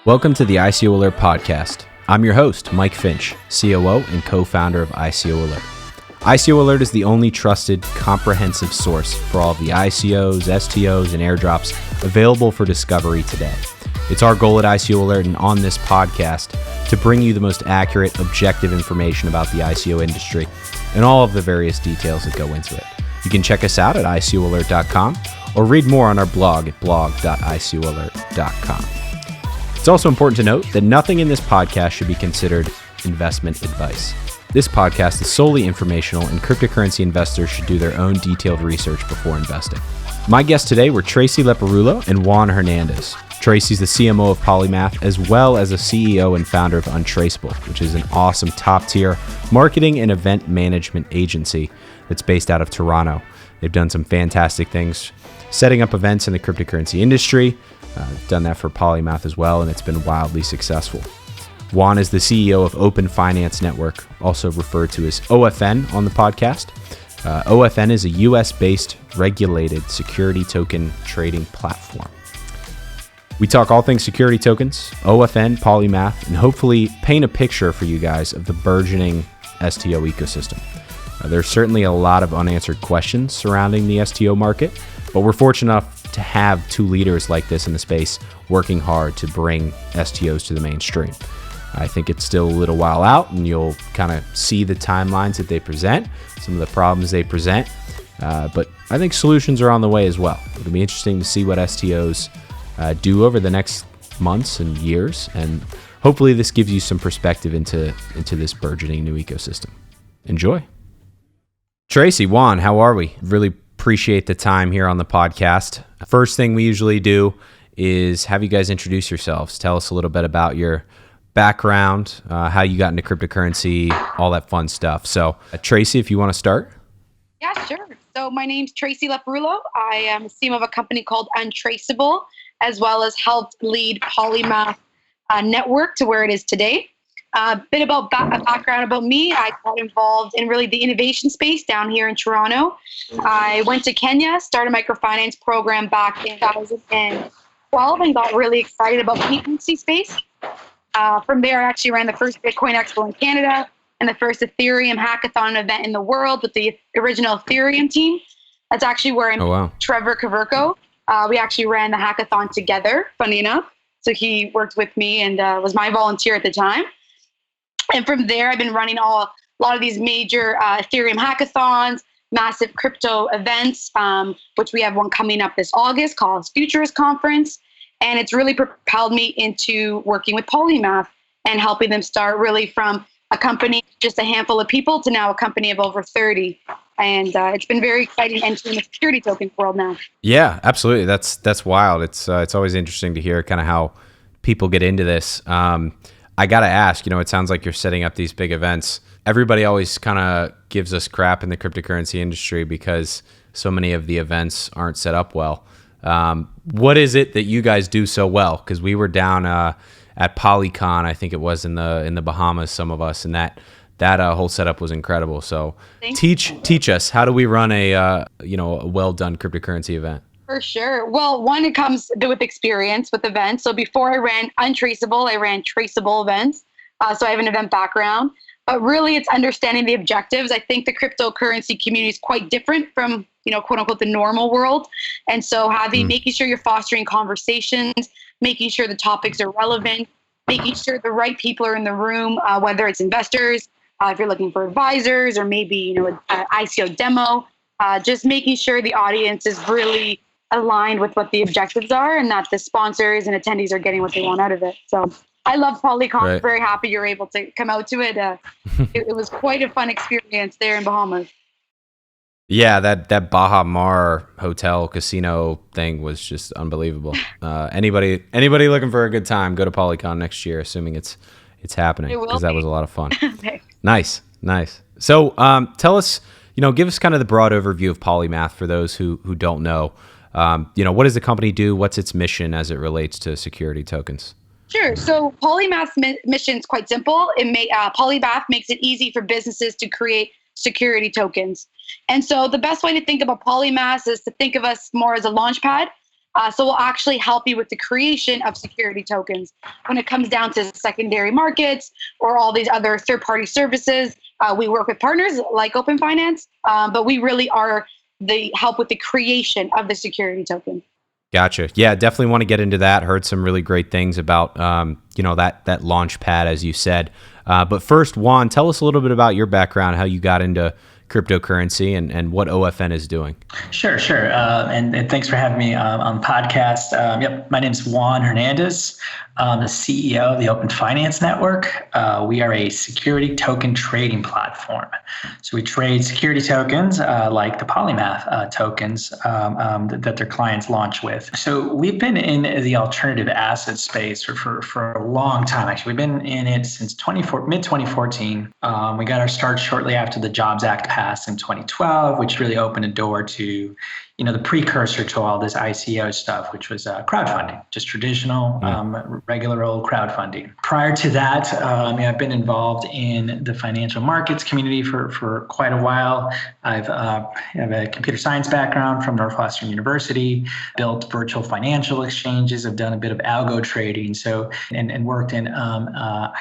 Welcome to the ICO Alert Podcast. I'm your host, Mike Finch, COO and co-founder of ICO Alert. ICO Alert is the only trusted, comprehensive source for all of the ICOs, STOs, and airdrops available for discovery today. It's our goal at ICO Alert and on this podcast to bring you the most accurate, objective information about the ICO industry and all of the various details that go into it. You can check us out at ICOalert.com or read more on our blog at blog.icoalert.com. It's also important to note that nothing in this podcast should be considered investment advice. This podcast is solely informational, and cryptocurrency investors should do their own detailed research before investing. My guests today were Tracy Leparulo and Juan Hernandez. Tracy's the CMO of Polymath, as well as a CEO and founder of Untraceable, which is an awesome top-tier marketing and event management agency that's based out of Toronto. They've done some fantastic things, setting up events in the cryptocurrency industry. Done that for Polymath as well, and it's been wildly successful. Juan is the CEO of OpenFinance Network, also referred to as OFN on the podcast. OFN is a US-based regulated security token trading platform. We talk all things security tokens, OFN, Polymath, and hopefully paint a picture for you guys of the burgeoning STO ecosystem. There's certainly a lot of unanswered questions surrounding the STO market, but we're fortunate enough to have two leaders like this in the space working hard to bring STOs to the mainstream. I think it's still a little while out, and you'll kind of see the timelines that they present, some of the problems they present, but I think solutions are on the way as well. It'll be interesting to see what STOs do over the next months and years, and hopefully this gives you some perspective into this burgeoning new ecosystem. Enjoy. Tracy, Juan, how are we? Really appreciate the time here on the podcast. First thing we usually do is have you guys introduce yourselves. Tell us a little bit about your background, how you got into cryptocurrency, all that fun stuff. So Tracy, if you want to start. Yeah, sure. So my name's Tracy Leparulo. I am a CMO of a company called Untraceable, as well as helped lead Polymath network to where it is today. A bit about background about me. I got involved in really the innovation space down here in Toronto. I went to Kenya, started a microfinance program back in 2012 and got really excited about the patency space. From there, I actually ran the first Bitcoin Expo in Canada and the first Ethereum hackathon event in the world with the original Ethereum team. That's actually where I met Trevor Kaverko. We actually ran the hackathon together, funny enough. So he worked with me and was my volunteer at the time. And from there, I've been running a lot of these major Ethereum hackathons, massive crypto events, which we have one coming up this August called Futurist Conference. And it's really propelled me into working with Polymath and helping them start really from a company, just a handful of people, to now a company of over 30. And it's been very exciting entering the security token world now. Yeah, absolutely. That's wild. It's always interesting to hear kind of how people get into this. I got to ask, it sounds like you're setting up these big events. Everybody always kind of gives us crap in the cryptocurrency industry because so many of the events aren't set up well. What is it that you guys do so well? Because we were down at PolyCon, I think it was in the Bahamas, some of us, and that whole setup was incredible. So teach us, how do we run a well done cryptocurrency event? For sure. Well, one, it comes with experience with events. So before I ran Untraceable, I ran traceable events. So I have an event background. But really, it's understanding the objectives. I think the cryptocurrency community is quite different from, quote unquote, the normal world. And so making sure you're fostering conversations, making sure the topics are relevant, making sure the right people are in the room, whether it's investors, if you're looking for advisors, or maybe, an ICO demo, just making sure the audience is really aligned with what the objectives are and that the sponsors and attendees are getting what they want out of it. So I love PolyCon. Right. Very happy you're able to come out to it. It was quite a fun experience there in Bahamas. Yeah, that Baha Mar hotel casino thing was just unbelievable. Anybody looking for a good time, go to PolyCon next year, assuming it's happening, because that was a lot of fun. Nice. So tell us, give us kind of the broad overview of Polymath for those who don't know. What does the company do? What's its mission as it relates to security tokens? Sure. So Polymath's mission is quite simple. Polymath makes it easy for businesses to create security tokens. And so the best way to think about Polymath is to think of us more as a launch pad So we'll actually help you with the creation of security tokens. When it comes down to secondary markets or all these other third-party services, we work with partners like OpenFinance, but we really are the help with the creation of the security token. Gotcha. Yeah, definitely want to get into that. Heard some really great things about, that launch pad, as you said. But first, Juan, tell us a little bit about your background, how you got into cryptocurrency and what OFN is doing. Sure. And thanks for having me on the podcast. My name is Juan Hernandez. I'm the CEO of the OpenFinance Network. We are a security token trading platform. So we trade security tokens like the Polymath tokens that their clients launch with. So we've been in the alternative asset space for a long time. Actually, we've been in it since mid-2014. We got our start shortly after the Jobs Act passed in 2012, which really opened a door to the precursor to all this ICO stuff, which was crowdfunding, just traditional, regular old crowdfunding. Prior to that, I've been involved in the financial markets community for quite a while. I have a computer science background from Northwestern University, built virtual financial exchanges. I've done a bit of algo trading, and worked in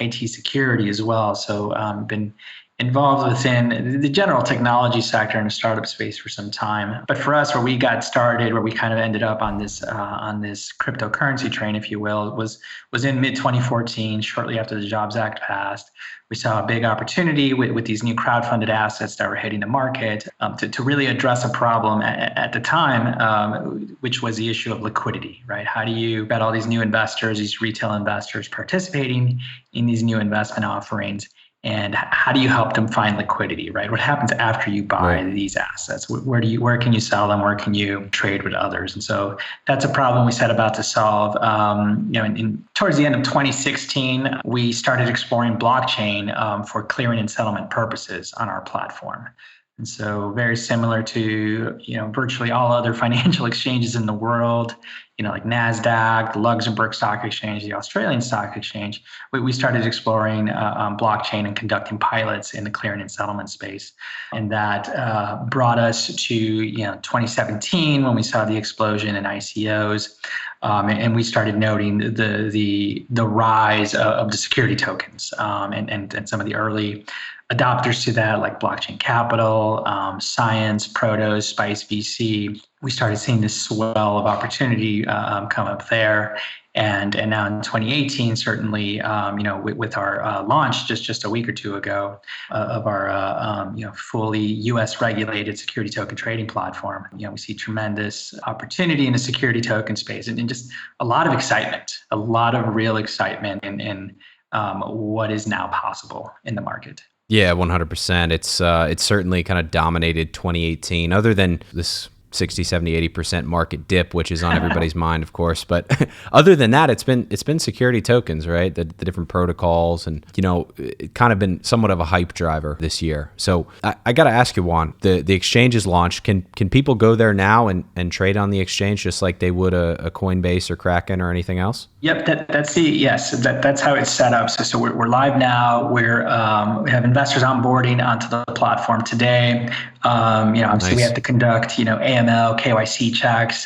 IT security as well. So been involved within the general technology sector and the startup space for some time. But for us, where we got started, where we kind of ended up on this cryptocurrency train, if you will, was in mid-2014, shortly after the Jobs Act passed. We saw a big opportunity with these new crowdfunded assets that were hitting the market to really address a problem at the time, which was the issue of liquidity, right? How do you get all these new investors, these retail investors participating in these new investment offerings? And how do you help them find liquidity, right? What happens after you buy these assets? Where can you sell them? Where can you trade with others? And so that's a problem we set about to solve. Towards the end of 2016, we started exploring blockchain for clearing and settlement purposes on our platform. And so very similar to, virtually all other financial exchanges in the world, like NASDAQ, the Luxembourg Stock Exchange, the Australian Stock Exchange, we started exploring blockchain and conducting pilots in the clearing and settlement space. And that brought us to 2017 when we saw the explosion in ICOs. And we started noting the rise of the security tokens and some of the early adopters to that, like Blockchain Capital, Science, Protos, Spice VC. We started seeing this swell of opportunity come up there. And now in 2018, certainly, with our launch just a week or two ago of our fully U.S. regulated security token trading platform, we see tremendous opportunity in the security token space and just a lot of excitement, a lot of real excitement in what is now possible in the market. Yeah, 100%. It's certainly kind of dominated 2018, other than this 60, 70, 80% market dip, which is on everybody's mind, of course. But other than that, it's been security tokens, right? The different protocols, and it kind of been somewhat of a hype driver this year. So I got to ask you, Juan, the exchange is launched. Can people go there now and trade on the exchange just like they would a Coinbase or Kraken or anything else? Yep, that's how it's set up. So we're live now. We have investors onboarding onto the platform today. Obviously we have to conduct AML, KYC checks,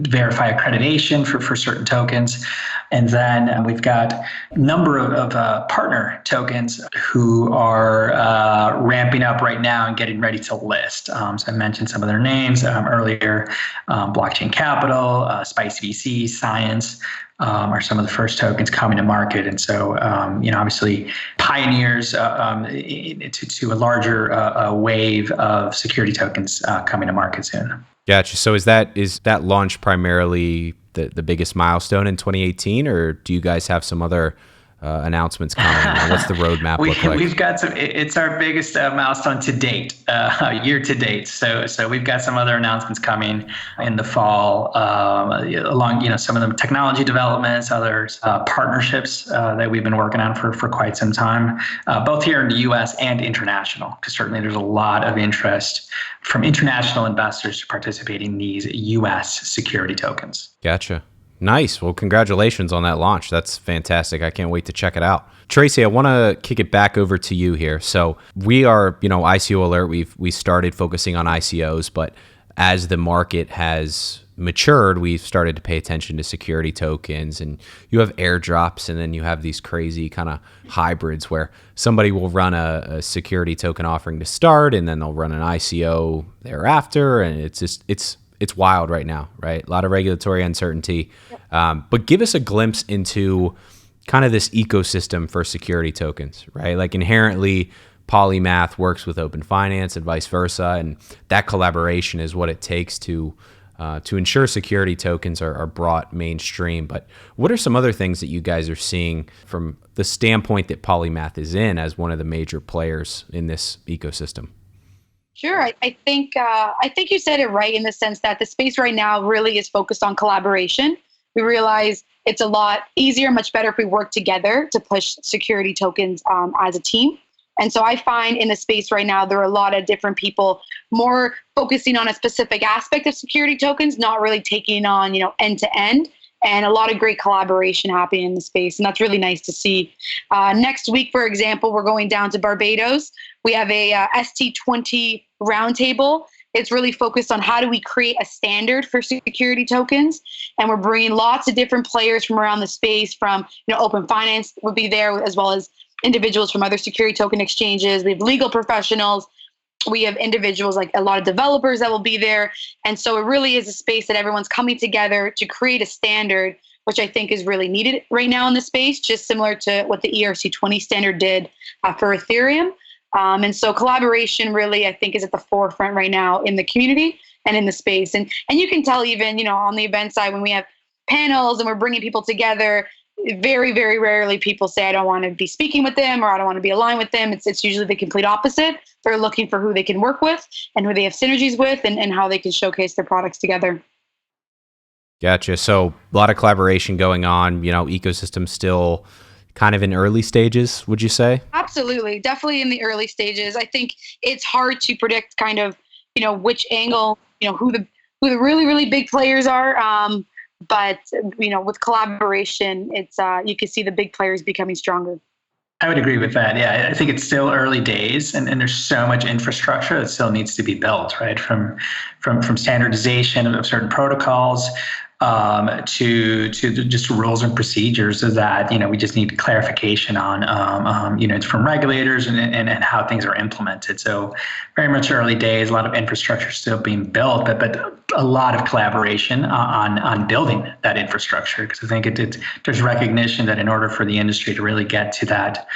verify accreditation for certain tokens, and then we've got a number of partner tokens who are ramping up right now and getting ready to list. So I mentioned some of their names earlier. Blockchain Capital, Spice VC, Science. Are some of the first tokens coming to market. And so, obviously pioneers to a larger wave of security tokens coming to market soon. Gotcha. So is that launch primarily the biggest milestone in 2018, or do you guys have some other announcements coming? What's the roadmap look like? We've got some. It's our biggest milestone to date, year to date. So we've got some other announcements coming in the fall, along some of the technology developments, others partnerships that we've been working on for quite some time, both here in the U.S. and international. Because certainly there's a lot of interest from international investors to participate in these U.S. security tokens. Gotcha. Nice. Well, congratulations on that launch. That's fantastic. I can't wait to check it out. Tracy, I want to kick it back over to you here. So we are, ICO Alert. We started focusing on ICOs, but as the market has matured, we've started to pay attention to security tokens, and you have airdrops, and then you have these crazy kind of hybrids where somebody will run a security token offering to start, and then they'll run an ICO thereafter, and it's wild right now, right? A lot of regulatory uncertainty. But give us a glimpse into kind of this ecosystem for security tokens, right? Like inherently, Polymath works with OpenFinance and vice versa, and that collaboration is what it takes to ensure security tokens are brought mainstream. But what are some other things that you guys are seeing from the standpoint that Polymath is in as one of the major players in this ecosystem? Sure. I think you said it right in the sense that the space right now really is focused on collaboration. We realize it's a lot easier, much better if we work together to push security tokens as a team. And so I find in the space right now, there are a lot of different people more focusing on a specific aspect of security tokens, not really taking on, end to end, and a lot of great collaboration happening in the space. And that's really nice to see. Next week, for example, we're going down to Barbados. We have a ST20 roundtable. It's really focused on how do we create a standard for security tokens. And we're bringing lots of different players from around the space from, OpenFinance will be there, as well as individuals from other security token exchanges. We have legal professionals. We have individuals like a lot of developers that will be there. And so it really is a space that everyone's coming together to create a standard, which I think is really needed right now in the space, just similar to what the ERC20 standard did for Ethereum. And so collaboration really, I think, is at the forefront right now in the community and in the space. And you can tell even, on the event side, when we have panels and we're bringing people together, very, very rarely people say, I don't want to be speaking with them or I don't want to be aligned with them. It's usually the complete opposite. They're looking for who they can work with and who they have synergies with and how they can showcase their products together. Gotcha. So a lot of collaboration going on, ecosystem still kind of in early stages, would you say? Absolutely. Definitely in the early stages. I think it's hard to predict kind of, which angle, who the really, really big players are. But with collaboration, it's you can see the big players becoming stronger. I would agree with that. Yeah, I think it's still early days, and there's so much infrastructure that still needs to be built, right? From standardization of certain protocols to just rules and procedures, so that we just need clarification on from regulators and how things are implemented. So very much early days, a lot of infrastructure still being built, but a lot of collaboration on building that infrastructure, because I think there's recognition that in order for the industry to really get to that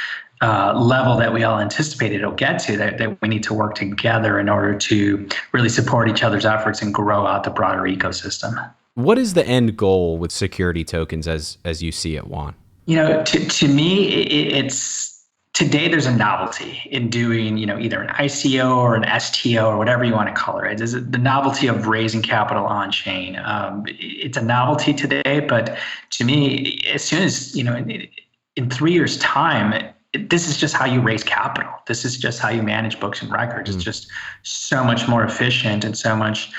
level that we all anticipated it'll get to, that we need to work together in order to really support each other's efforts and grow out the broader ecosystem. What is the end goal with security tokens as you see it, Juan? To me, it's today there's a novelty in doing, either an ICO or an STO or whatever you want to call it. Right? There's the novelty of raising capital on chain. It's a novelty today, but to me, as soon as, in 3 years' time, this is just how you raise capital. This is just how you manage books and records. It's just so much more efficient and so much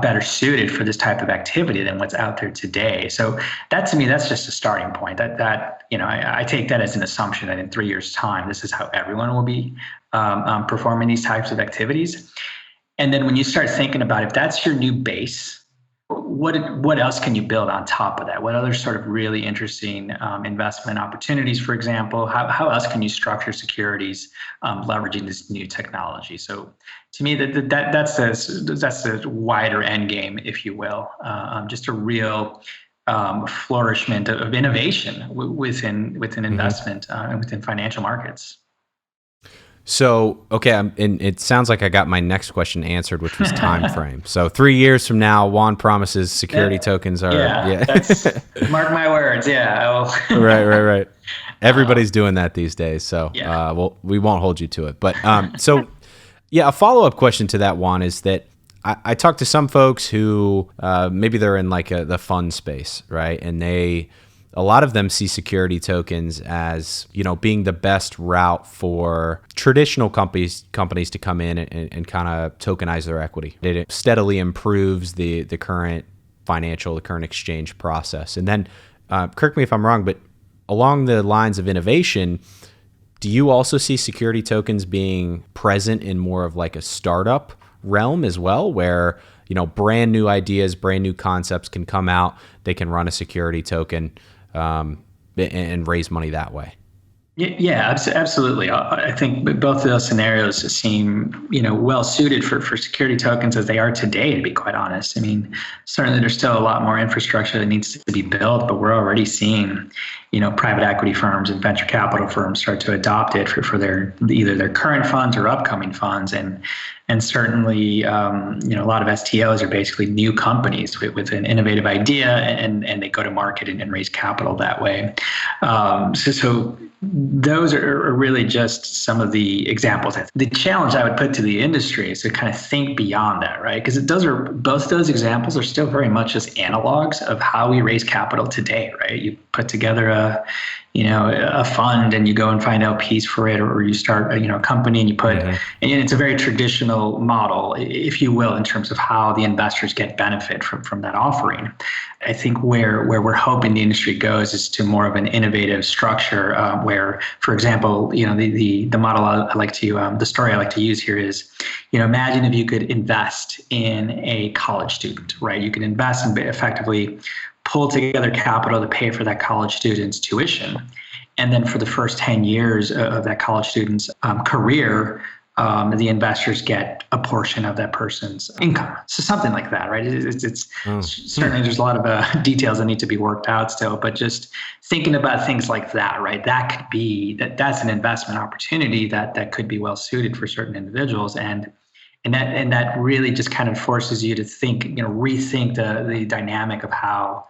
better suited for this type of activity than what's out there today. So that, to me, that's just a starting point. I take that as an assumption that in 3 years' time, this is how everyone will be performing these types of activities. And then when you start thinking about if that's your new base, what else can you build on top of that? What other sort of really interesting investment opportunities, for example? How else can you structure securities leveraging this new technology? So to me, that's a wider end game, if you will, just a real flourishment of innovation within investment and within financial markets. So, okay, and it sounds like I got my next question answered, which was time frame. So 3 years from now, Juan promises security tokens are... Yeah. That's, mark my words, yeah. Right. Everybody's doing that these days, so we won't hold you to it. But a follow-up question to that, Juan, is that I talked to some folks who maybe they're in like the fund space, right? And a lot of them see security tokens as, being the best route for traditional companies to come in and kind of tokenize their equity. It steadily improves the current the current exchange process. And then, correct me if I'm wrong, but along the lines of innovation, do you also see security tokens being present in more of like a startup realm as well, where brand new ideas, brand new concepts can come out. They can run a security token and raise money that way. Yeah, absolutely. I think both of those scenarios seem, well suited for security tokens as they are today, to be quite honest. I mean, certainly there's still a lot more infrastructure that needs to be built, but we're already seeing, private equity firms and venture capital firms start to adopt it for either their current funds or upcoming funds. And certainly, a lot of STOs are basically new companies with an innovative idea, and they go to market and raise capital that way. So those are really just some of the examples. The challenge I would put to the industry is to kind of think beyond that, right? Because both those examples are still very much just analogs of how we raise capital today, right? You put together a fund and you go and find LPs for it, or you start a company and you put, and it's a very traditional model, if you will, in terms of how the investors get benefit from that offering. I think where we're hoping the industry goes is to more of an innovative structure, where, for example, the model I like to, the story I like to use here is, imagine if you could invest in a college student, right? You can invest and effectively pull together capital to pay for that college student's tuition. And then for the first 10 years of that college student's career, the investors get a portion of that person's income. So something like that, right? It's certainly there's a lot of details that need to be worked out still, but just thinking about things like that, right? That could be, that's an investment opportunity that could be well suited for certain individuals. And that really just kind of forces you to think, rethink the dynamic of how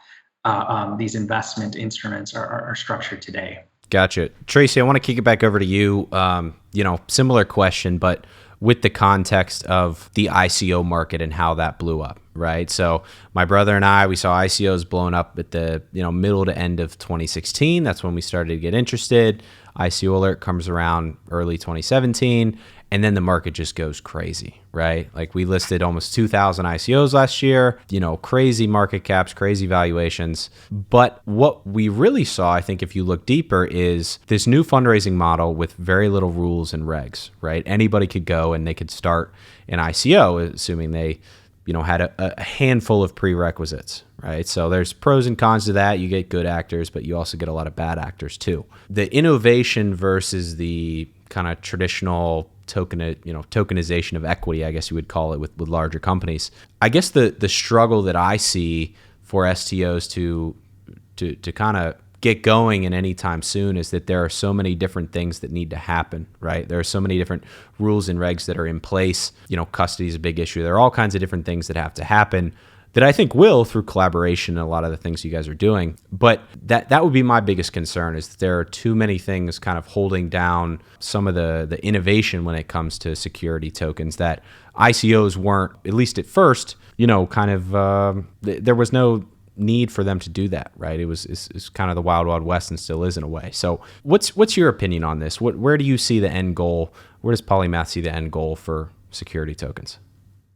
these investment instruments are structured today. Gotcha. Tracy, I want to kick it back over to you. Similar question, but with the context of the ICO market and how that blew up, right? So my brother and I, we saw ICOs blowing up at the middle to end of 2016. That's when we started to get interested. ICO Alert comes around early 2017. And then the market just goes crazy, right? Like we listed almost 2,000 ICOs last year, crazy market caps, crazy valuations. But what we really saw, I think, if you look deeper, is this new fundraising model with very little rules and regs, right? Anybody could go and they could start an ICO, assuming they, had a handful of prerequisites, right? So there's pros and cons to that. You get good actors, but you also get a lot of bad actors too. The innovation versus the kind of traditional tokenization of equity, I guess you would call it, with larger companies. I guess the struggle that I see for STOs to kind of get going in any time soon is that there are so many different things that need to happen, right? There are so many different rules and regs that are in place. Custody is a big issue. There are all kinds of different things that have to happen that I think will, through collaboration and a lot of the things you guys are doing. But that would be my biggest concern, is that there are too many things kind of holding down some of the innovation when it comes to security tokens, that ICOs weren't, at least at first, there was no need for them to do that, right? It's kind of the wild, wild west, and still is in a way. So what's your opinion on this? Where do you see the end goal? Where does Polymath see the end goal for security tokens?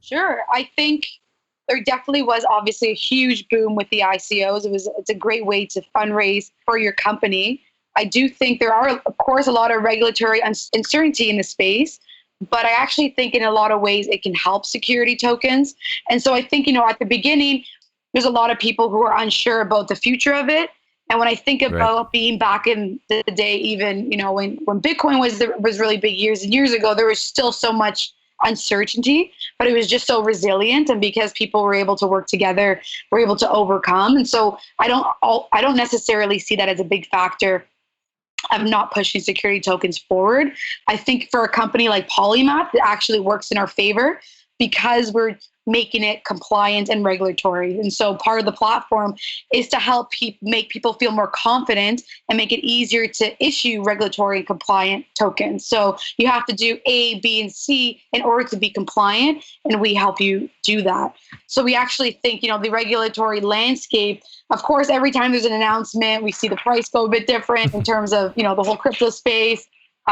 Sure. I think there definitely was obviously a huge boom with the ICOs. It's a great way to fundraise for your company. I do think there are, of course, a lot of regulatory uncertainty in the space, but I actually think in a lot of ways it can help security tokens. And so I think, at the beginning, there's a lot of people who are unsure about the future of it. And when I think about being back in the day, even, when Bitcoin was really big years and years ago, there was still so much uncertainty, but it was just so resilient. And because people were able to work together, were able to overcome. And so I don't necessarily see that as a big factor of not pushing security tokens forward. I think for a company like Polymath, it actually works in our favor because we're making it compliant and regulatory. And so part of the platform is to help make people feel more confident and make it easier to issue regulatory and compliant tokens. So you have to do A, B, and C in order to be compliant, and we help you do that. So we actually think, the regulatory landscape, of course, every time there's an announcement, we see the price go a bit different in terms of, the whole crypto space.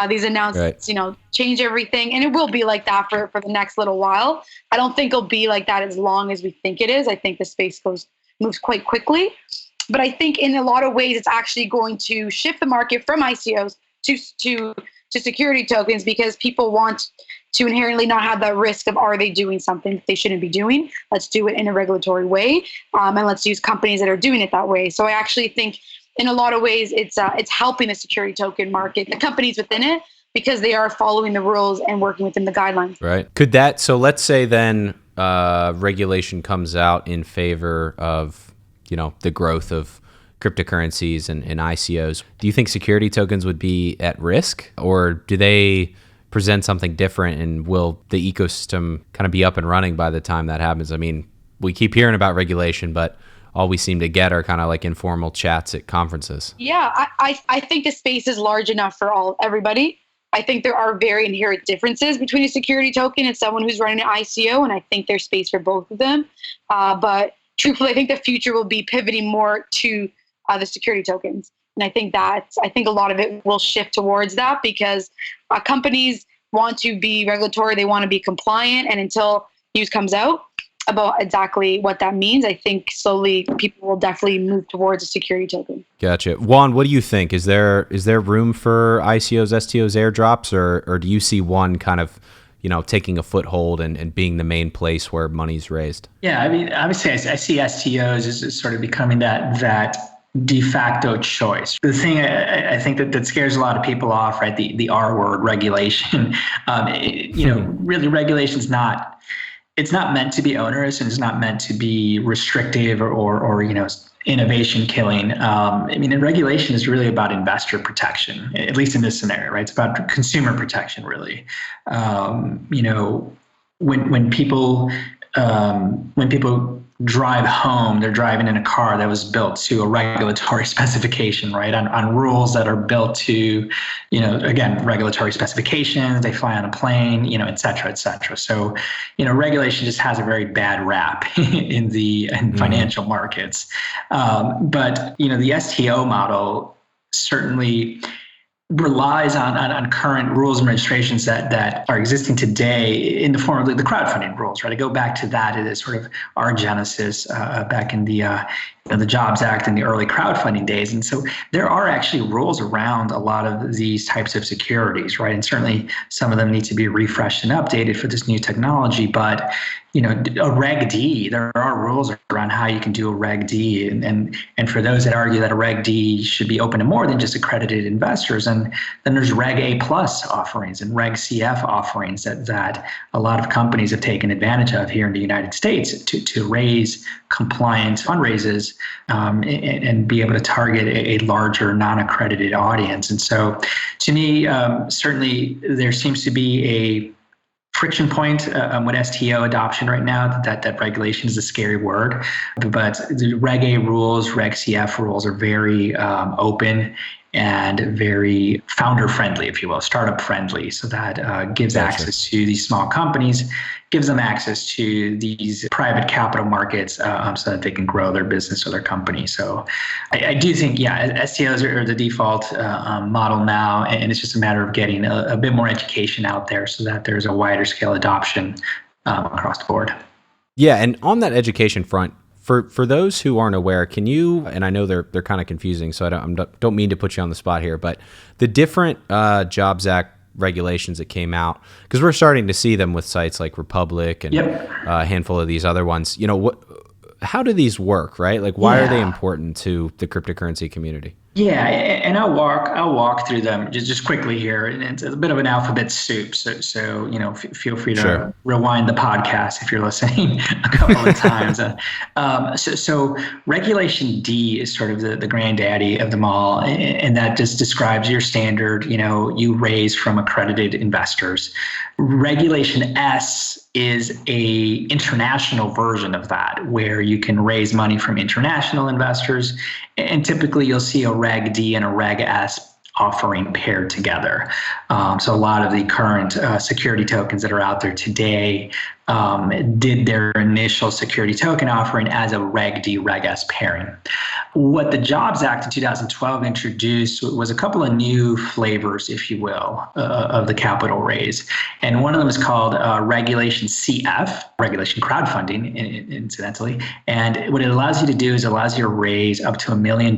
These announcements, change everything. And it will be like that for the next little while. I don't think it'll be like that as long as we think it is. I think the space moves quite quickly. But I think in a lot of ways, it's actually going to shift the market from ICOs to security tokens, because people want to inherently not have that risk of, are they doing something that they shouldn't be doing? Let's do it in a regulatory way. And let's use companies that are doing it that way. So I actually think in a lot of ways, it's helping the security token market, the companies within it, because they are following the rules and working within the guidelines. Right. So let's say then regulation comes out in favor of, the growth of cryptocurrencies and ICOs. Do you think security tokens would be at risk, or do they present something different, and will the ecosystem kind of be up and running by the time that happens? I mean, we keep hearing about regulation, but all we seem to get are kind of like informal chats at conferences. Yeah, I think the space is large enough for everybody. I think there are very inherent differences between a security token and someone who's running an ICO, and I think there's space for both of them. But truthfully, I think the future will be pivoting more to the security tokens. And I think a lot of it will shift towards that, because companies want to be regulatory, they want to be compliant, and until news comes out about exactly what that means, I think slowly people will definitely move towards a security token. Gotcha. Juan, what do you think? Is there room for ICOs, STOs, airdrops, or do you see one kind of, taking a foothold and being the main place where money's raised? Yeah, I mean, obviously I see STOs as sort of becoming that de facto choice. The thing I think that scares a lot of people off, right? The R word, regulation. Really regulation's it's not meant to be onerous, and it's not meant to be restrictive or innovation killing. And regulation is really about investor protection, at least in this scenario, right? It's about consumer protection, really. When people drive home, they're driving in a car that was built to a regulatory specification, right? On rules that are built to, again, regulatory specifications. They fly on a plane, et cetera, et cetera. So, regulation just has a very bad rap in financial markets. But the STO model certainly relies on current rules and registrations that are existing today in the form of the crowdfunding rules, right? I go back to that. It is sort of our genesis back in the Jobs Act and the early crowdfunding days. And so there are actually rules around a lot of these types of securities, right? And certainly some of them need to be refreshed and updated for this new technology. But a Reg D, there are rules around how you can do a Reg D. And for those that argue that a Reg D should be open to more than just accredited investors, and then there's Reg A plus offerings and Reg CF offerings that a lot of companies have taken advantage of here in the United States to raise compliant fundraisers and be able to target a larger non-accredited audience. And so to me, certainly there seems to be a friction point with STO adoption right now. That regulation is a scary word, but the Reg A rules, Reg CF rules are very open and very founder friendly, if you will, startup friendly. So that gives access to these small companies, gives them access to these private capital markets so that they can grow their business or their company. So I do think, STOs are the default model now, and it's just a matter of getting a bit more education out there so that there's a wider scale adoption across the board. Yeah, and on that education front, for those who aren't aware, can you, and I know they're kind of confusing, so I don't mean to put you on the spot here, but the different Jobs Act regulations that came out, because we're starting to see them with sites like Republic and a handful of these other ones. How do these work, right? Like, why are they important to the cryptocurrency community? Yeah, and I'll walk through them just quickly here, and it's a bit of an alphabet soup. So feel free to rewind the podcast if you're listening a couple of times. So Regulation D is sort of the granddaddy of them all, and that just describes your standard. You raise from accredited investors. Regulation S is a international version of that, where you can raise money from international investors, and typically you'll see a Reg D and a Reg S offering paired together. So a lot of the current security tokens that are out there today did their initial security token offering as a Reg D, Reg S pairing. What the Jobs Act of 2012 introduced was a couple of new flavors, if you will, of the capital raise. And one of them is called Regulation CF, Regulation Crowdfunding, incidentally. And what it allows you to do is it allows you to raise up to $1 million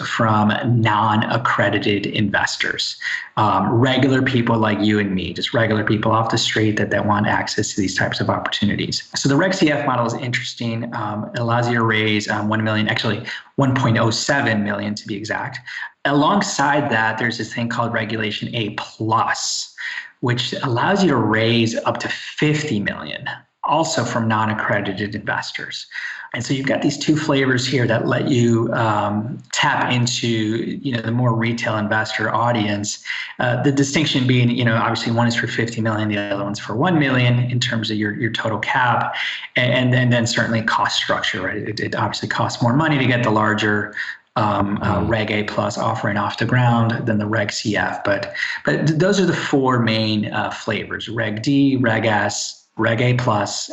from non-accredited investors, regular people like you and me, just regular people off the street that want access to these types of opportunities. So the Reg CF model is interesting. It allows you to raise 1 million, actually 1.07 million to be exact. Alongside that, there's this thing called Regulation A+, which allows you to raise up to 50 million, also from non-accredited investors. And so you've got these two flavors here that let you tap into, the more retail investor audience. The distinction being, obviously one is for 50 million, the other one's for 1 million in terms of your total cap, and then certainly cost structure, right? It obviously costs more money to get the larger Reg A+ offering off the ground than the Reg CF, but those are the four main flavors: Reg D, Reg S, Reg A+,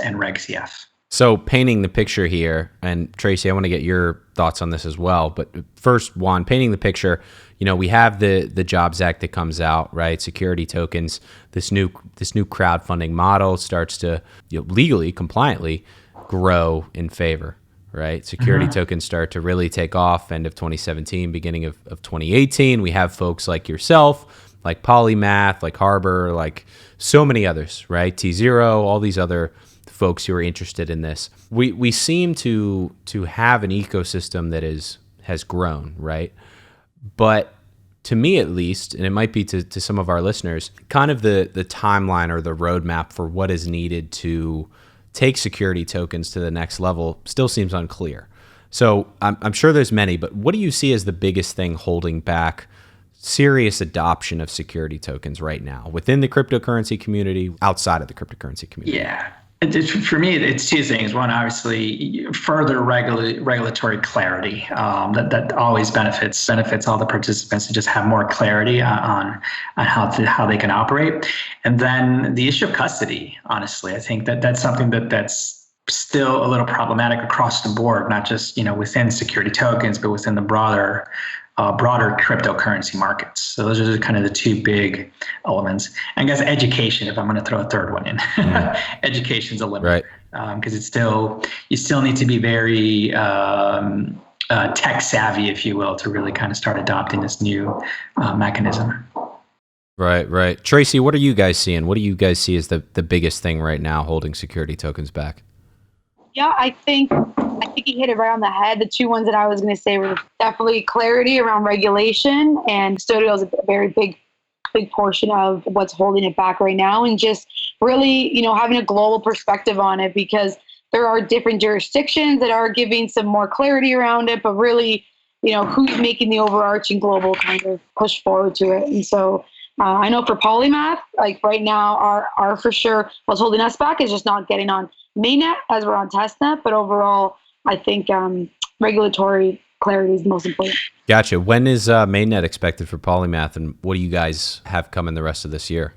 and Reg CF. So painting the picture here, and Tracy, I want to get your thoughts on this as well. But first, Juan, painting the picture, we have the Jobs Act that comes out, right? Security tokens, this new crowdfunding model starts to legally, compliantly grow in favor, right? Security tokens start to really take off end of 2017, beginning of 2018. We have folks like yourself, like Polymath, like Harbor, like so many others, right? T0, all these other folks who are interested in this. We seem to have an ecosystem that has grown, right? But to me at least, and it might be to some of our listeners, kind of the timeline or the roadmap for what is needed to take security tokens to the next level still seems unclear. So I'm sure there's many, but what do you see as the biggest thing holding back serious adoption of security tokens right now within the cryptocurrency community, outside of the cryptocurrency community? Yeah. For me, it's two things. One, obviously, further regulatory clarity that always benefits all the participants to just have more clarity on how they can operate. And then the issue of custody, honestly, I think that's something that's still a little problematic across the board, not just within security tokens, but within the broader cryptocurrency markets. So those are kind of the two big elements. And I guess education, if I'm going to throw a third one in, education's a limit, right? Because you still need to be very tech savvy, if you will, to really kind of start adopting this new mechanism. Right. Tracy, what are you guys seeing? What do you guys see as the biggest thing right now holding security tokens back? Yeah, I think you hit it right on the head. The two ones that I was going to say were definitely clarity around regulation, and custodial is a very big portion of what's holding it back right now, and just really, having a global perspective on it, because there are different jurisdictions that are giving some more clarity around it, but really, who's making the overarching global kind of push forward to it. And so I know for Polymath, like right now, our for sure what's holding us back is just not getting on mainnet as we're on testnet, but overall, I think regulatory clarity is the most important. Gotcha. When is mainnet expected for Polymath, and what do you guys have coming the rest of this year?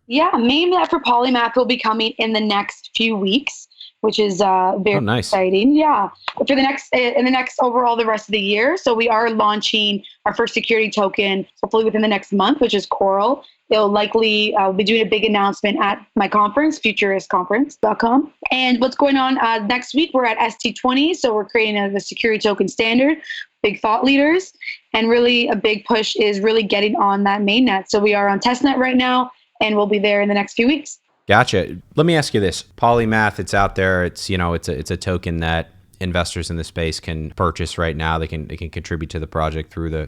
Yeah, mainnet for Polymath will be coming in the next few weeks, which is very exciting. Yeah, for the next overall the rest of the year. So we are launching our first security token hopefully within the next month, which is Coral. They'll likely be doing a big announcement at my conference, futuristconference.com. And what's going on next week, we're at ST20. So we're creating the security token standard, big thought leaders. And really a big push is really getting on that mainnet. So we are on testnet right now, and we'll be there in the next few weeks. Gotcha. Let me ask you this. Polymath, it's out there. It's it's a token that investors in the space can purchase right now. They can contribute to the project through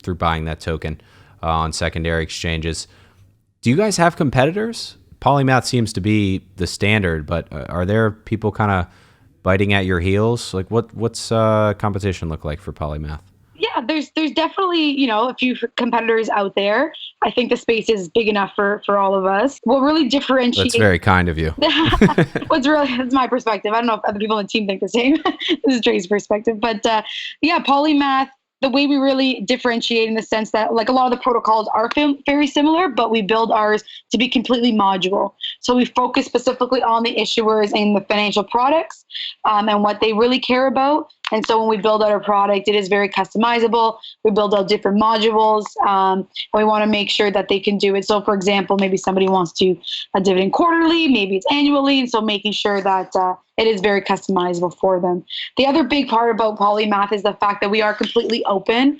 through buying that token on secondary exchanges. Do you guys have competitors? Polymath seems to be the standard, but are there people kind of biting at your heels? Like what's competition look like for Polymath? Yeah, there's definitely, a few competitors out there. I think the space is big enough for all of us. What really differentiates... That's very kind of you. That's my perspective. I don't know if other people on the team think the same. This is Trey's perspective. But Polymath, the way we really differentiate in the sense that like a lot of the protocols are very similar, but we build ours to be completely modular. So we focus specifically on the issuers and the financial products and what they really care about. And so when we build out our product, it is very customizable. We build out different modules. And we want to make sure that they can do it. So for example, maybe somebody wants to a dividend quarterly, maybe it's annually. And so making sure that it is very customizable for them. The other big part about Polymath is the fact that we are completely open.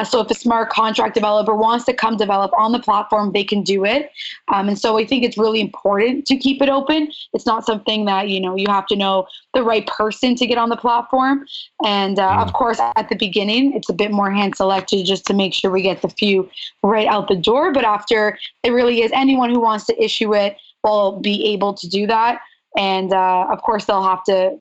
So if a smart contract developer wants to come develop on the platform, they can do it. And so I think it's really important to keep it open. It's not something that, you have to know the right person to get on the platform. And of course, at the beginning, it's a bit more hand selected just to make sure we get the few right out the door. But after, it really is anyone who wants to issue it will be able to do that. And of course, they'll have to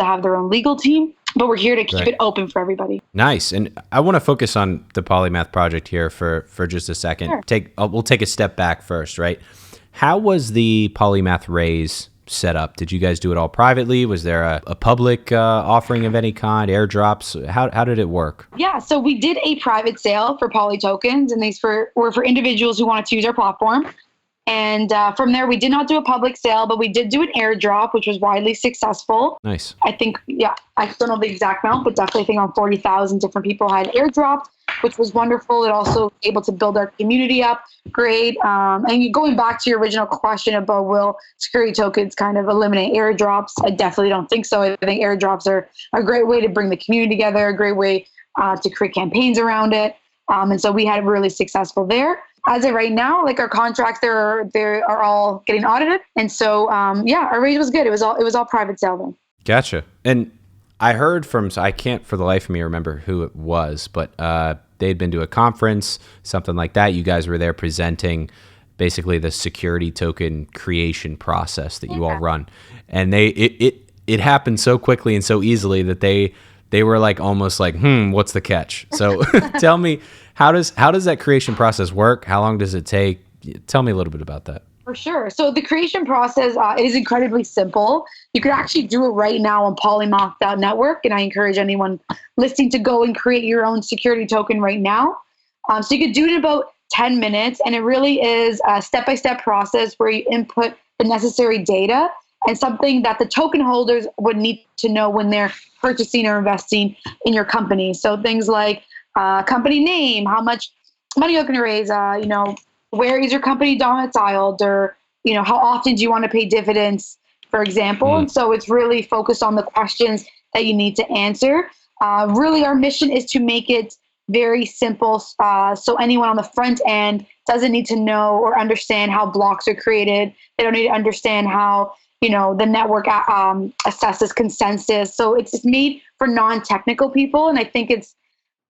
have their own legal team. But we're here to keep it open for everybody. Nice. And I want to focus on the Polymath project here for just a second. Sure. We'll take a step back first, right? How was the Polymath raise set up? Did you guys do it all privately? Was there a public offering of any kind, airdrops? How did it work? Yeah, so we did a private sale for Poly tokens, and these were for individuals who wanted to use our platform. And from there, we did not do a public sale, but we did do an airdrop, which was widely successful. Nice. I think, I don't know the exact amount, but definitely I think around 40,000 different people had airdropped, which was wonderful. It also able to build our community up. Great. And going back to your original question about will security tokens kind of eliminate airdrops, I definitely don't think so. I think airdrops are a great way to bring the community together, a great way to create campaigns around it. And so we had really successful there. As of right now, like our contracts, they are all getting audited, and so our raise was good. It was all private sale then. Gotcha. And I heard from, so I can't for the life of me remember who it was, but they'd been to a conference, something like that. You guys were there presenting basically the security token creation process that you all run, and it happened so quickly and so easily that they were like almost like, what's the catch? So tell me. How does that creation process work? How long does it take? Tell me a little bit about that. For sure. So the creation process is incredibly simple. You could actually do it right now on polymath.network, and I encourage anyone listening to go and create your own security token right now. So you could do it in about 10 minutes, and it really is a step-by-step process where you input the necessary data and something that the token holders would need to know when they're purchasing or investing in your company. So things like company name, how much money you're going to raise, where is your company domiciled, or, how often do you want to pay dividends, for example. And so it's really focused on the questions that you need to answer. Really, our mission is to make it very simple. So anyone on the front end doesn't need to know or understand how blocks are created. They don't need to understand how, the network assesses consensus. So it's made for non-technical people. And I think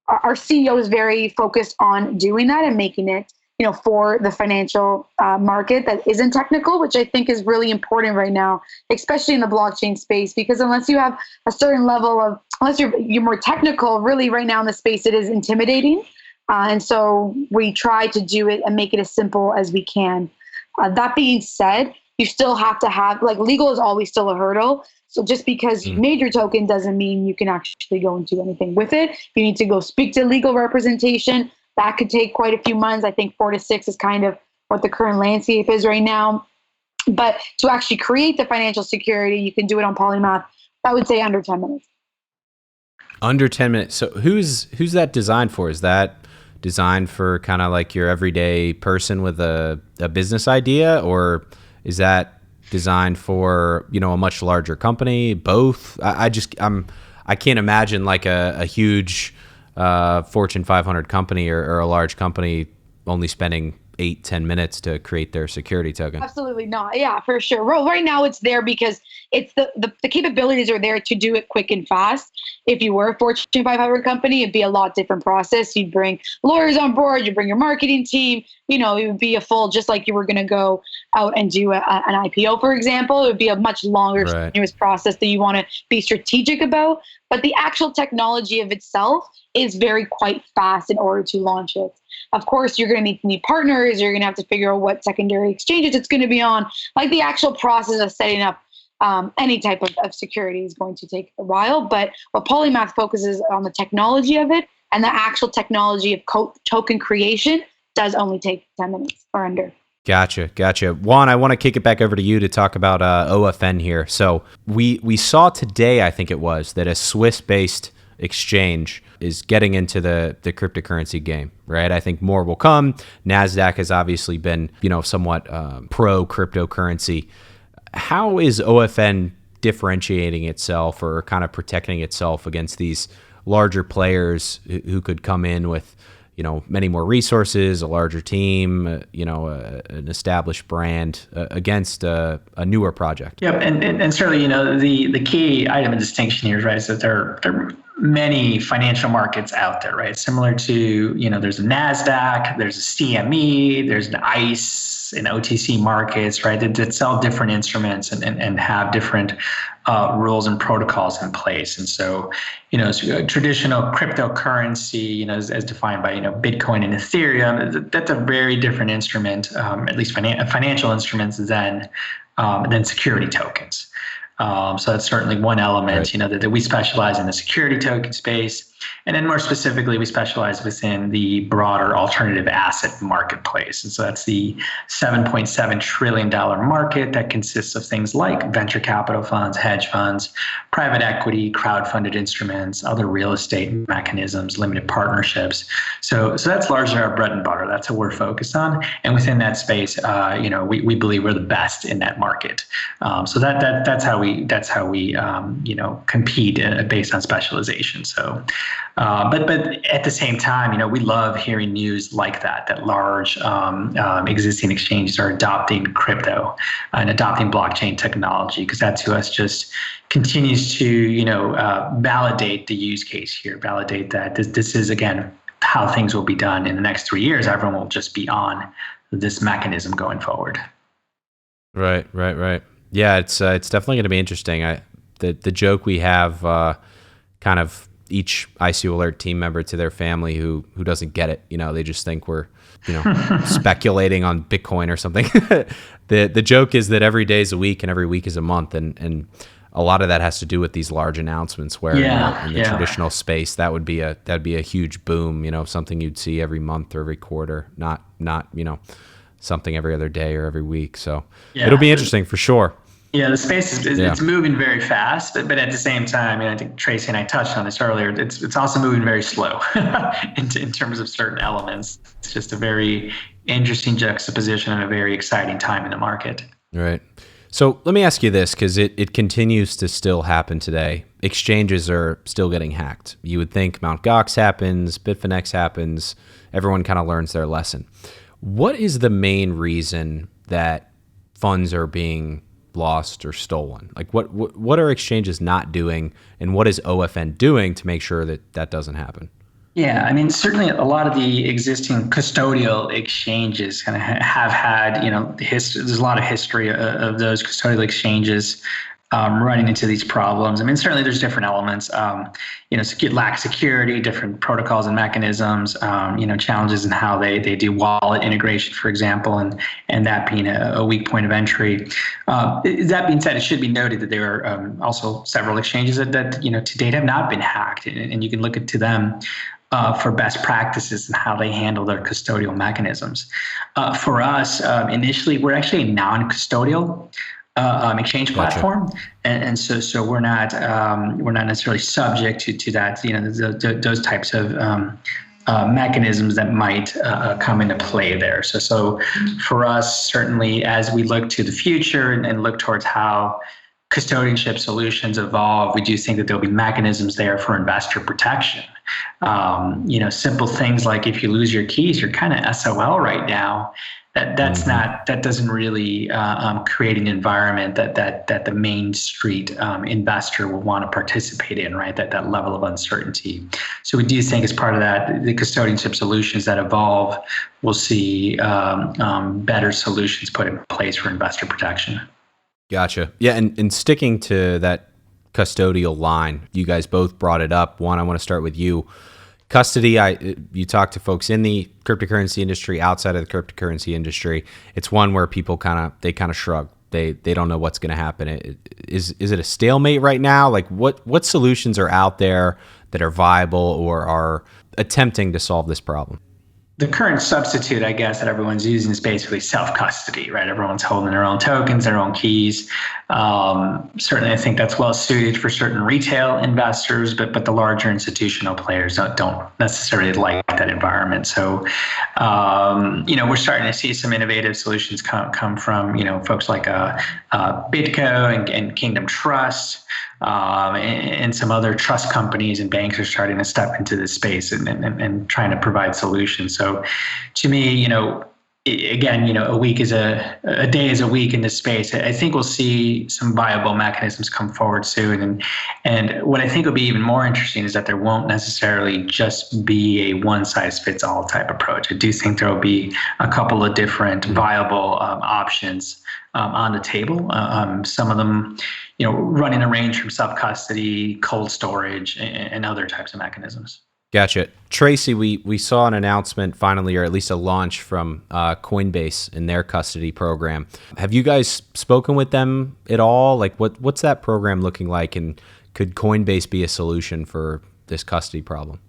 our CEO is very focused on doing that and making it, for the financial market that isn't technical, which I think is really important right now, especially in the blockchain space, because unless you have a certain level of, unless you're more technical, really right now in the space, it is intimidating. And so we try to do it and make it as simple as we can. That being said, you still have to have, legal is always still a hurdle. So just because you made your token doesn't mean you can actually go and do anything with it. You need to go speak to legal representation. That could take quite a few months. I think 4 to 6 is kind of what the current landscape is right now. But to actually create the financial security, you can do it on Polymath, I would say under 10 minutes. Under 10 minutes. So who's that designed for? Is that designed for kind of like your everyday person with a business idea, or is that designed for, a much larger company? Both? I can't imagine like a huge Fortune 500 company or a large company only spending 8-10 minutes to create their security token. Absolutely not. Yeah, for sure. Well, right now it's there because it's the capabilities are there to do it quick and fast. If you were a Fortune 500 company, it'd be a lot different process. You'd bring lawyers on board, you bring your marketing team, it would be a full, just like you were going to go out and do an IPO, for example. It would be a much longer, strenuous process that you want to be strategic about. But the actual technology of itself is quite fast in order to launch it. Of course, you're going to need partners. You're going to have to figure out what secondary exchanges it's going to be on. Like the actual process of setting up any type of security is going to take a while. But what Polymath focuses on the technology of it And the actual technology of token creation does only take 10 minutes or under. Gotcha. Juan, I want to kick it back over to you to talk about OFN here. So we saw today, I think it was, that a Swiss-based exchange is getting into the cryptocurrency game, right? I think more will come. NASDAQ has obviously been, somewhat pro cryptocurrency. How is OFN differentiating itself or kind of protecting itself against these larger players who could come in with, many more resources, a larger team, an established brand against a newer project? Yep, and certainly, the key item of distinction here, right, is that there are many financial markets out there, right? Similar to, there's a NASDAQ, there's a CME, there's an ICE, and OTC markets, right, that sell different instruments and have different rules and protocols in place. And so, traditional cryptocurrency, as defined by, Bitcoin and Ethereum, that's a very different instrument, at least financial instruments than security tokens. So that's certainly one element, right, that we specialize in the security token space. And then more specifically, we specialize within the broader alternative asset marketplace. And so that's the $7.7 trillion market that consists of things like venture capital funds, hedge funds, private equity, crowd-funded instruments, other real estate mechanisms, limited partnerships. So that's largely our bread and butter. That's what we're focused on. And within that space, we believe we're the best in that market. So that's how we compete based on specialization. So. But at the same time, we love hearing news like that large existing exchanges are adopting crypto and adopting blockchain technology, because that to us just continues to, validate the use case here, validate that this is, again, how things will be done in the next 3 years. Everyone will just be on this mechanism going forward. Right. Yeah, it's definitely going to be interesting. The joke we have kind of each ICO Alert team member to their family who doesn't get it. They just think we're, speculating on Bitcoin or something. The joke is that every day is a week and every week is a month. And a lot of that has to do with these large announcements where in the traditional space, that'd be a huge boom, something you'd see every month or every quarter, not something every other day or every week. So it'll be interesting for sure. Yeah, the space it's moving very fast, but at the same time, I think Tracy and I touched on this earlier, it's also moving very slow in terms of certain elements. It's just a very interesting juxtaposition and a very exciting time in the market. Right. So let me ask you this, because it continues to still happen today. Exchanges are still getting hacked. You would think Mt. Gox happens, Bitfinex happens, everyone kind of learns their lesson. What is the main reason that funds are being lost or stolen? Like what are exchanges not doing, and what is OFN doing to make sure that doesn't happen? Yeah, certainly a lot of the existing custodial exchanges kind of have had, there's a lot of history of those custodial exchanges running into these problems. Certainly there's different elements, lack of security, different protocols and mechanisms, challenges in how they do wallet integration, for example, and that being a weak point of entry. That being said, it should be noted that there are also several exchanges that to date have not been hacked, and you can look to them for best practices and how they handle their custodial mechanisms. For us, initially, we're actually a non-custodial exchange platform, and so we're not necessarily subject to that, those types of mechanisms that might come into play there. So for us, certainly as we look to the future and look towards how custodianship solutions evolve, we do think that there'll be mechanisms there for investor protection. Simple things like if you lose your keys, you're kind of SOL right now. That doesn't really create an environment that the main street investor will want to participate in, right? That level of uncertainty. So we do think as part of that, the custodianship solutions that evolve, we'll see better solutions put in place for investor protection. Gotcha. Yeah, and sticking to that custodial line, you guys both brought it up. One, I want to start with you. Custody, you talk to folks in the cryptocurrency industry, outside of the cryptocurrency industry. It's one where people kind of shrug. They don't know what's going to happen. Is it a stalemate right now? Like what solutions are out there that are viable or are attempting to solve this problem? The current substitute, I guess, that everyone's using is basically self-custody, right? Everyone's holding their own tokens, their own keys. Certainly, I think that's well suited for certain retail investors, but the larger institutional players don't necessarily like that environment. So, we're starting to see some innovative solutions come from, folks like BitGo and Kingdom Trust, and some other trust companies and banks are starting to step into this space and trying to provide solutions. So to me, again, a week is a day is a week in this space. I think we'll see some viable mechanisms come forward soon. And what I think will be even more interesting is that there won't necessarily just be a one-size-fits-all type approach. I do think there will be a couple of different viable options on the table. Some of them, running a range from self-custody, cold storage, and other types of mechanisms. Gotcha. Tracy, we saw an announcement finally, or at least a launch from Coinbase in their custody program. Have you guys spoken with them at all? Like what's that program looking like? And could Coinbase be a solution for this custody problem?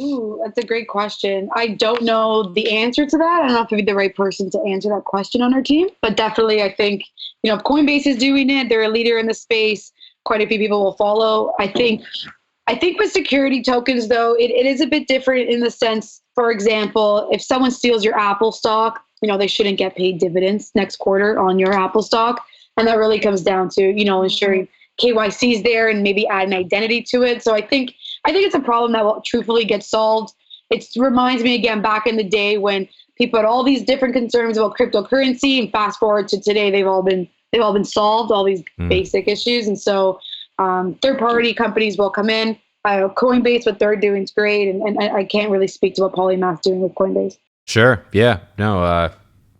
Ooh, that's a great question. I don't know the answer to that. I don't know if I'd be the right person to answer that question on our team, but definitely I think, if Coinbase is doing it, they're a leader in the space. Quite a few people will follow. I think with security tokens, though, it is a bit different in the sense, for example, if someone steals your Apple stock, they shouldn't get paid dividends next quarter on your Apple stock. And that really comes down to, ensuring KYC's there and maybe add an identity to it. So I think it's a problem that will truthfully get solved. It reminds me again back in the day when people had all these different concerns about cryptocurrency, and fast forward to today, they've all been solved, all these basic issues. And so third-party companies will come in. Coinbase, what they're doing is great, and I can't really speak to what Polymath's doing with Coinbase. Sure. Yeah. No.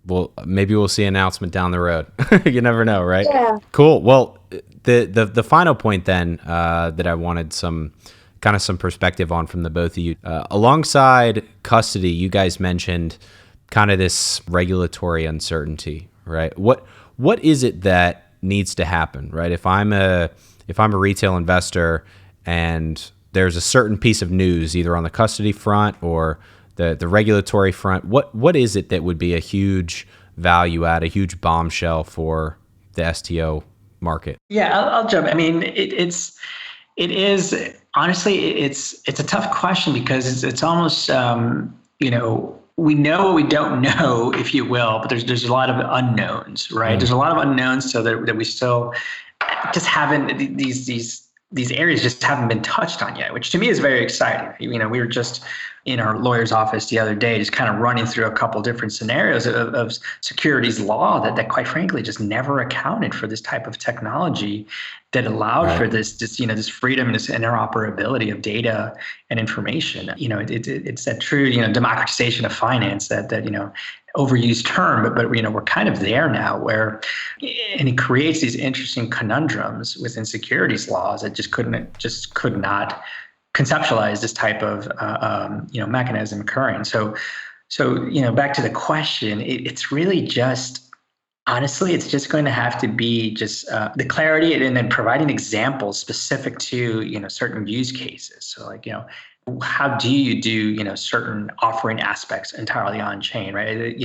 Well, maybe we'll see an announcement down the road. You never know, right? Yeah. Cool. Well, the final point then that I wanted some perspective on from the both of you, alongside custody, you guys mentioned kind of this regulatory uncertainty, right? What is it that needs to happen, right? If I'm a retail investor and there's a certain piece of news either on the custody front or the regulatory front, what is it that would be a huge value add, a huge bombshell for the STO market? Yeah, I'll jump. I mean, it is honestly, it's a tough question because it's almost we know what we don't know, if you will, but there's a lot of unknowns, right? There's a lot of unknowns, so that we still just haven't these areas just haven't been touched on yet, which to me is very exciting. We were just in our lawyer's office the other day, just kind of running through a couple different scenarios of securities law that quite frankly just never accounted for this type of technology that allowed for this freedom and this interoperability of data and information. It's that true democratization of finance that overused term, but we're kind of there now and it creates these interesting conundrums within securities laws that just could not conceptualize this type of mechanism occurring. So back to the question, it's really just, honestly, it's just going to have to be just the clarity and then providing examples specific to certain use cases. So how do you do certain offering aspects entirely on chain, right?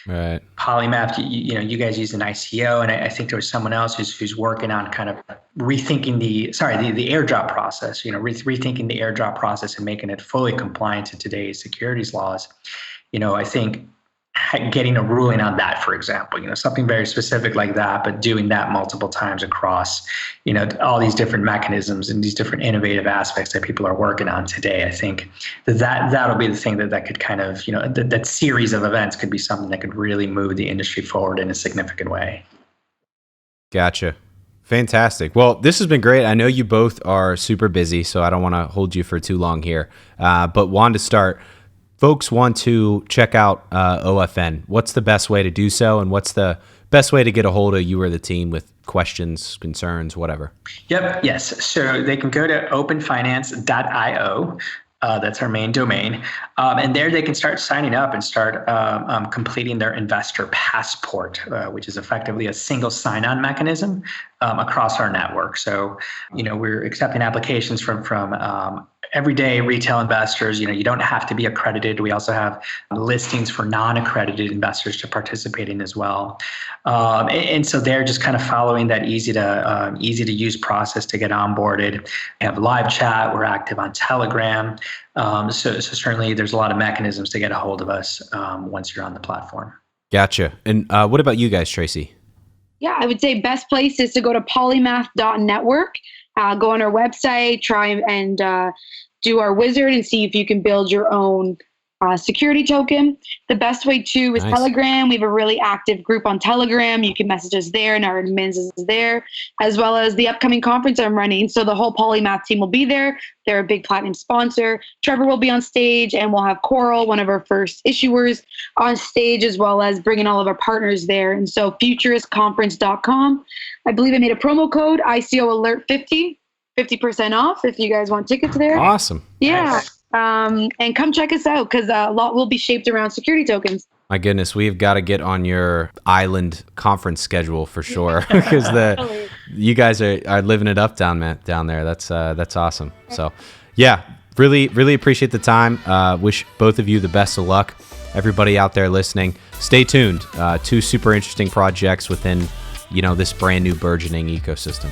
Right. Polymath, you guys use an ICO, and I think there was someone else who's working on kind of rethinking the airdrop process, rethinking the airdrop process and making it fully compliant to today's securities laws. I think getting a ruling on that, for example, something very specific like that, but doing that multiple times across, all these different mechanisms and these different innovative aspects that people are working on today. I think that'll be the thing that could kind of, that series of events could be something that could really move the industry forward in a significant way. Gotcha. Fantastic. Well, this has been great. I know you both are super busy, so I don't want to hold you for too long here, but wanted to start. Folks want to check out OFN. What's the best way to do so, and what's the best way to get a hold of you or the team with questions, concerns, whatever? Yep. Yes. So they can go to openfinance.io. That's our main domain. And there they can start signing up and start completing their investor passport, which is effectively a single sign-on mechanism across our network. So, we're accepting applications from everyday retail investors, you don't have to be accredited. We also have listings for non-accredited investors to participate in as well. And so they're just kind of following that easy to use process to get onboarded. We have live chat. We're active on Telegram. So certainly there's a lot of mechanisms to get a hold of us once you're on the platform. Gotcha. And what about you guys, Tracy? Yeah, I would say best place is to go to polymath.network, go on our website, try and do our wizard and see if you can build your own security token. The best way too is Telegram. We have a really active group on Telegram. You can message us there and our admins is there, as well as the upcoming conference I'm running. So the whole Polymath team will be there. They're a big platinum sponsor. Trevor will be on stage, and we'll have Coral, one of our first issuers, on stage, as well as bringing all of our partners there. And so futuristconference.com. I believe I made a promo code, ICO Alert 50% off if you guys want tickets there. Awesome. Yeah. Nice. And come check us out because a lot will be shaped around security tokens. My goodness, we've got to get on your island conference schedule for sure because you guys are living it up down there. That's awesome. So, yeah, really appreciate the time. Wish both of you the best of luck. Everybody out there listening, stay tuned. 2 super interesting projects within this brand new burgeoning ecosystem.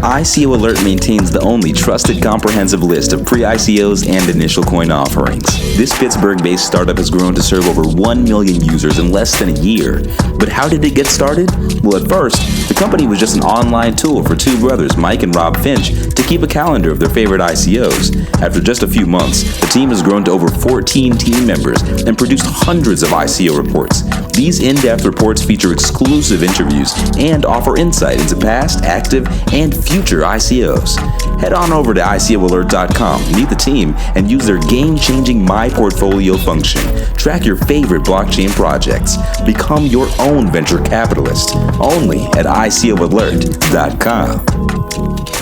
ICO Alert maintains the only trusted comprehensive list of pre-ICOs and initial coin offerings. This Pittsburgh-based startup has grown to serve over 1 million users in less than a year. But how did it get started? Well, at first, the company was just an online tool for 2 brothers, Mike and Rob Finch, to keep a calendar of their favorite ICOs. After just a few months, the team has grown to over 14 team members and produced hundreds of ICO reports. These in-depth reports feature exclusive interviews and offer insight into past, active, and future ICOs. Head on over to ICOalert.com, meet the team, and use their game-changing My Portfolio function. Track your favorite blockchain projects. Become your own venture capitalist. Only at ICOalert.com.